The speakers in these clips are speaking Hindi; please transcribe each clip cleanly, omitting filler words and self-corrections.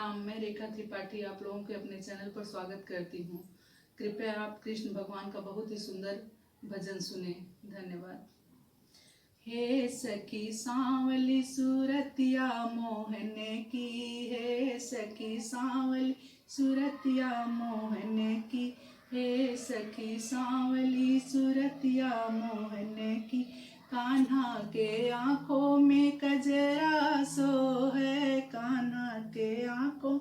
प्रणाम। मैं रेखा त्रिपाठी आप लोगों के अपने चैनल पर स्वागत करती हूँ। कृपया आप कृष्ण भगवान का बहुत ही सुंदर भजन सुने। धन्यवाद। हे सखी सांवली सूरतिया मोहन की, हे सखी सांवली सूरतिया मोहन की, हे सखी सांवली सूरतिया मोहन की। कान्हा के आँखों में कजरा सो है, कान्हा के आँखों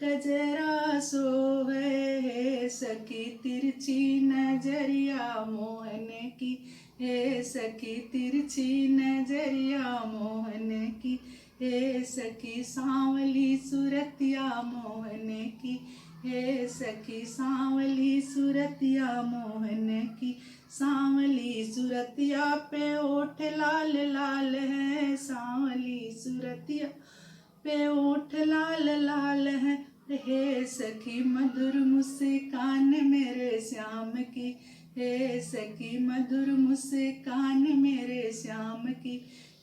कजरा सो है। हे सखी तिरछी नजरिया मोहन की, हे सखी तिरछी नजरिया मोहन की, हे सखी सांवली सूरतिया मोहन की, हे सखी सांवली सूरतिया मोहन की। सांवली सूरतिया पे ओठ लाल लाल है, सांवली सूरतिया पे ओठ लाल लाल है। हे सखी मधुर मुस्कान मेरे श्याम की, हे सखी मधुर मुस्कान मेरे श्याम की।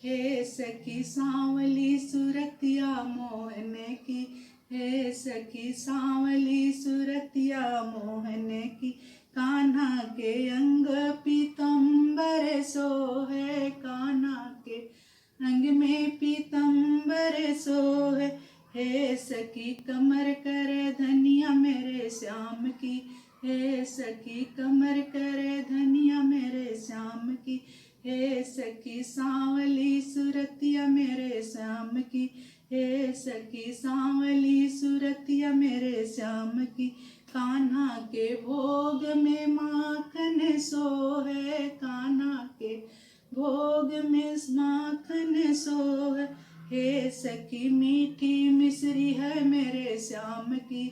हे सखी सांवली सूरतिया मोहन की, हे सखी सांवली सूरतिया मोहन की। कान्हा के अंग पीतम्बर सो है, कान्हा के अंग में पीतम्बर सो है। हे सखी कमर कर धनिया मेरे श्याम की, हे सखी कमर कर धनिया मेरे श्याम की। हे सखी सांवली सूरतिया मेरे श्याम की, हे सखी सांवली सूरतिया मेरे श्याम की। कान्हा के भोग में माखन सो है, कान्हा के भोग में माखन सो है। हे सखी मीठी मिश्री है मेरे श्याम की,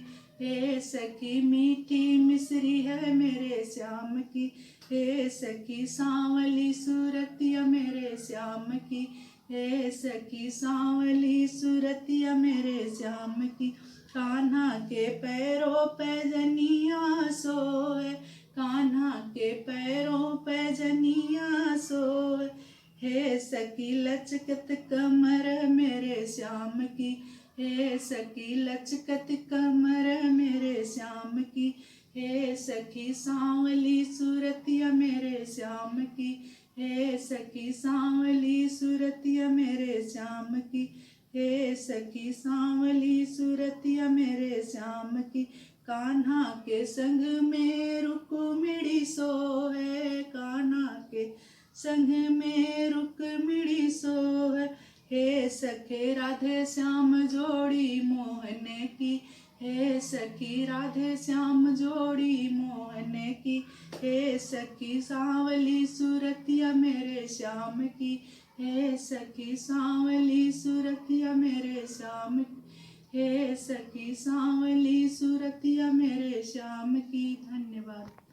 हे सखी मीठी मिश्री है मेरे श्याम की। हे सखी सांवली सूरतिया मेरे श्याम की, हे सखी सांवली सूरतिया मेरे श्याम की। कान्हा के पैरों पे जनिया सो है, कान्हा के पैरों पे जनिया सो है। हे सखी लचकत कमर मेरे श्याम की, हे सखी लचकत कमर मेरे श्याम की। हे सखी सांवली सूरतिया मेरे श्याम की, हे सखी सांवली सूरतिया मेरे श्याम की। हे सखी सांवली सूरतिया मेरे श्याम की। कान्हा के संग में रुक्मिणी सो है, कान्हा के संग में रुक्मिणी सो है। हे सखे राधे श्याम जोड़ी मोहन की, हे सखी राधे श्याम जोड़ी मोहन की। हे सखी सांवली सूरतिया मेरे श्याम की, हे सखी सांवली सूरतिया मेरे श्याम की। हे सखी सांवली सूरतिया मेरे श्याम की। धन्यवाद।